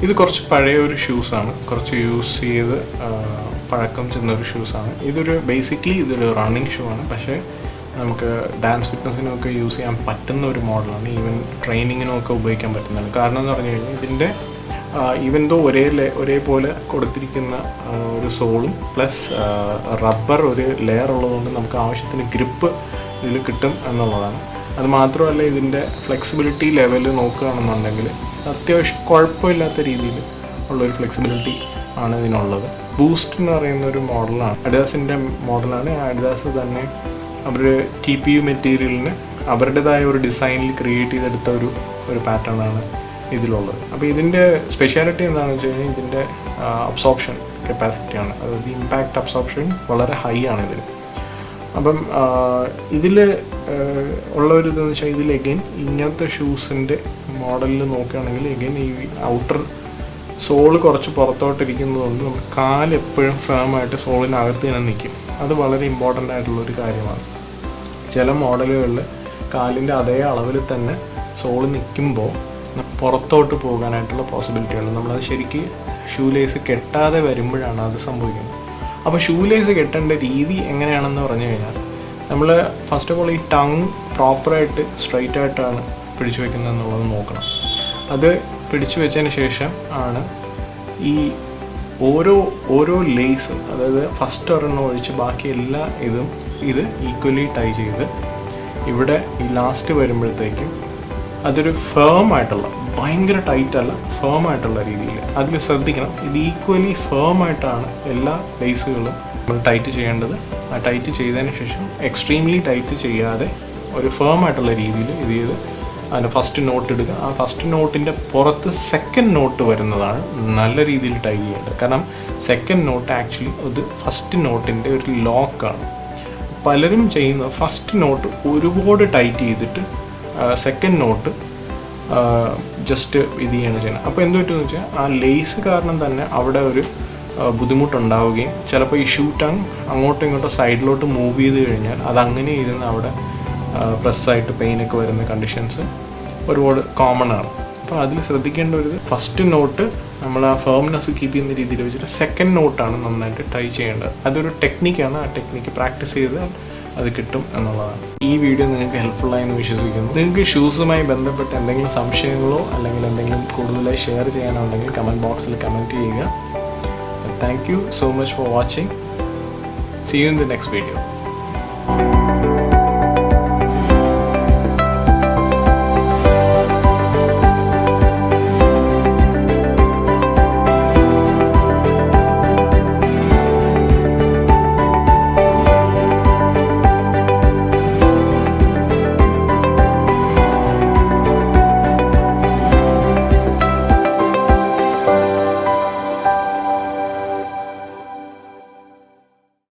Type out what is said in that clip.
ഇത് കുറച്ച് പഴയ ഒരു ഷൂസാണ്, കുറച്ച് യൂസ് ചെയ്ത് പഴക്കം ചെന്നൊരു ഷൂസാണ്. ബേസിക്കലി ഇതൊരു റണ്ണിങ് ഷൂ ആണ്. പക്ഷേ നമുക്ക് ഡാൻസ് ഫിറ്റ്നസ്സിനൊക്കെ യൂസ് ചെയ്യാൻ പറ്റുന്ന ഒരു മോഡലാണ്. ഈവൻ ട്രെയിനിങ്ങിനൊക്കെ ഉപയോഗിക്കാൻ പറ്റുന്നതാണ്. കാരണം എന്ന് പറഞ്ഞു കഴിഞ്ഞാൽ ഇതിൻ്റെ ഈവൻ ദോ ഒരേപോലെ കൊടുത്തിരിക്കുന്ന ഒരു സോളും പ്ലസ് റബ്ബർ ഒരു ലെയർ ഉള്ളതുകൊണ്ട് നമുക്ക് ആവശ്യത്തിന് ഗ്രിപ്പ് ഇതിൽ കിട്ടും എന്നുള്ളതാണ്. അത് മാത്രമല്ല ഇതിൻ്റെ ഫ്ലെക്സിബിലിറ്റി ലെവൽ നോക്കുകയാണെന്നുണ്ടെങ്കിൽ അത്യാവശ്യം കുഴപ്പമില്ലാത്ത രീതിയിൽ ഉള്ളൊരു ഫ്ലെക്സിബിലിറ്റി ആണ് ഇതിനുള്ളത്. ബൂസ്റ്റ് എന്ന് പറയുന്ന ഒരു മോഡലാണ്, അഡിഡാസിൻ്റെ മോഡലാണ്. അഡിഡാസ് തന്നെ അവർ TPU മെറ്റീരിയലിന് അവരുടേതായ ഒരു ഡിസൈനിൽ ക്രിയേറ്റ് ചെയ്തെടുത്ത ഒരു പാറ്റേണാണ് ഇതിലുള്ളത്. അപ്പോൾ ഇതിൻ്റെ സ്പെഷ്യാലിറ്റി എന്താണെന്ന് വെച്ച് കഴിഞ്ഞാൽ ഇതിൻ്റെ അബ്സോർപ്ഷൻ കപ്പാസിറ്റിയാണ്. അതായത് ഇമ്പാക്റ്റ് അബ്സോർപ്ഷൻ വളരെ ഹൈ ആണ് ഇതിൽ. അപ്പം ഇതിൽ ഉള്ള ഒരു ഇതെന്ന് വെച്ചാൽ ഇതിൽ എഗെയിൻ ഇങ്ങനത്തെ ഷൂസിൻ്റെ മോഡലിൽ നോക്കുകയാണെങ്കിൽ എഗെയിൻ ഈ ഔട്ടർ സോള് കുറച്ച് പുറത്തോട്ടിരിക്കുന്നതുകൊണ്ട് നമ്മുടെ കാലെപ്പോഴും ഫേമായിട്ട് സോളിനകത്ത് തന്നെ നിൽക്കും. അത് വളരെ ഇമ്പോർട്ടൻ്റ് ആയിട്ടുള്ളൊരു കാര്യമാണ്. ചില മോഡലുകളിൽ കാലിൻ്റെ അതേ അളവിൽ തന്നെ സോള് നിൽക്കുമ്പോൾ പുറത്തോട്ട് പോകാനായിട്ടുള്ള പോസിബിലിറ്റിയുണ്ട്. നമ്മളത് ശരിക്കും ഷൂ ലേസ് കെട്ടാതെ വരുമ്പോഴാണ് അത് സംഭവിക്കുന്നത്. അപ്പോൾ ഷൂ ലേസ് കെട്ടേണ്ട രീതി എങ്ങനെയാണെന്ന് പറഞ്ഞു കഴിഞ്ഞാൽ നമ്മൾ ഫസ്റ്റ് ഓഫ് ഓൾ ഈ ടങ് പ്രോപ്പറായിട്ട് സ്ട്രൈറ്റ് ആയിട്ടാണ് പിടിച്ചു വയ്ക്കുന്നത് എന്നുള്ളത് നോക്കണം. അത് പിടിച്ചു വെച്ചതിന് ശേഷം ആണ് ഈ ഓരോ ലേസ്, അതായത് ഫസ്റ്റ് ഒരെണ്ണം ഒഴിച്ച് ബാക്കി എല്ലാ ഇത് ഈക്വലി ടൈ ചെയ്ത് ഇവിടെ ഈ ലാസ്റ്റ് വരുമ്പോഴത്തേക്കും അതൊരു ഫേമായിട്ടുള്ള, ഭയങ്കര ടൈറ്റല്ല, ഫേമായിട്ടുള്ള രീതിയിൽ അതിൽ ശ്രദ്ധിക്കണം. ഇത് ഈക്വലി ഫേമായിട്ടാണ് എല്ലാ ലേസുകളും നമ്മൾ ടൈറ്റ് ചെയ്യേണ്ടത്. ആ ടൈറ്റ് ചെയ്തതിന് ശേഷം എക്സ്ട്രീംലി ടൈറ്റ് ചെയ്യാതെ ഒരു ഫേമായിട്ടുള്ള രീതിയിൽ ഇത് ചെയ്ത് അതിന് ഫസ്റ്റ് നോട്ട് എടുക്കുക. ആ ഫസ്റ്റ് നോട്ടിൻ്റെ പുറത്ത് സെക്കൻഡ് നോട്ട് വരുന്നതാണ് നല്ല രീതിയിൽ ടൈ ചെയ്യേണ്ടത്. കാരണം സെക്കൻഡ് നോട്ട് ആക്ച്വലി അത് ഫസ്റ്റ് നോട്ടിൻ്റെ ഒരു ലോക്കാണ്. പലരും ചെയ്യുന്നത് ഫസ്റ്റ് നോട്ട് ഒരുപാട് ടൈറ്റ് ചെയ്തിട്ട് സെക്കൻഡ് നോട്ട് ജസ്റ്റ് ഇത് ചെയ്യണം. അപ്പോൾ എന്ത് പറ്റുമെന്ന് വെച്ചാൽ ആ ലേസ് കാരണം തന്നെ അവിടെ ഒരു ബുദ്ധിമുട്ടുണ്ടാവുകയും ചിലപ്പോൾ ഈ ഷൂ ടങ് അങ്ങോട്ടും ഇങ്ങോട്ടും സൈഡിലോട്ട് മൂവ് ചെയ്ത് കഴിഞ്ഞാൽ അതങ്ങനെ ഇരുന്ന് അവിടെ പ്രസ്സായിട്ട് പെയിനൊക്കെ വരുന്ന കണ്ടീഷൻസ് ഒരുപാട് കോമൺ ആണ്. അപ്പോൾ അതിൽ ശ്രദ്ധിക്കേണ്ട ഒരു ഫസ്റ്റ് നോട്ട് നമ്മൾ ആ ഫേംനെസ് കീപ്പ് ചെയ്യുന്ന രീതിയിൽ വെച്ചിട്ട് സെക്കൻഡ് നോട്ടാണ് നന്നായിട്ട് ട്രൈ ചെയ്യേണ്ടത്. അതൊരു ടെക്നിക്കാണ്. ആ ടെക്നിക്ക് പ്രാക്ടീസ് ചെയ്താൽ അത് കിട്ടും എന്നുള്ളതാണ്. ഈ വീഡിയോ നിങ്ങൾക്ക് ഹെൽപ്ഫുള്ളായി എന്ന് വിശ്വസിക്കുന്നു. നിങ്ങൾക്ക് ഷൂസുമായി ബന്ധപ്പെട്ട് എന്തെങ്കിലും സംശയങ്ങളോ അല്ലെങ്കിൽ എന്തെങ്കിലും കൂടുതലായി ഷെയർ ചെയ്യാനുണ്ടെങ്കിൽ കമൻറ്റ് ബോക്സിൽ കമൻറ്റ് ചെയ്യുക. Thank you so much for watching. See you in the next video.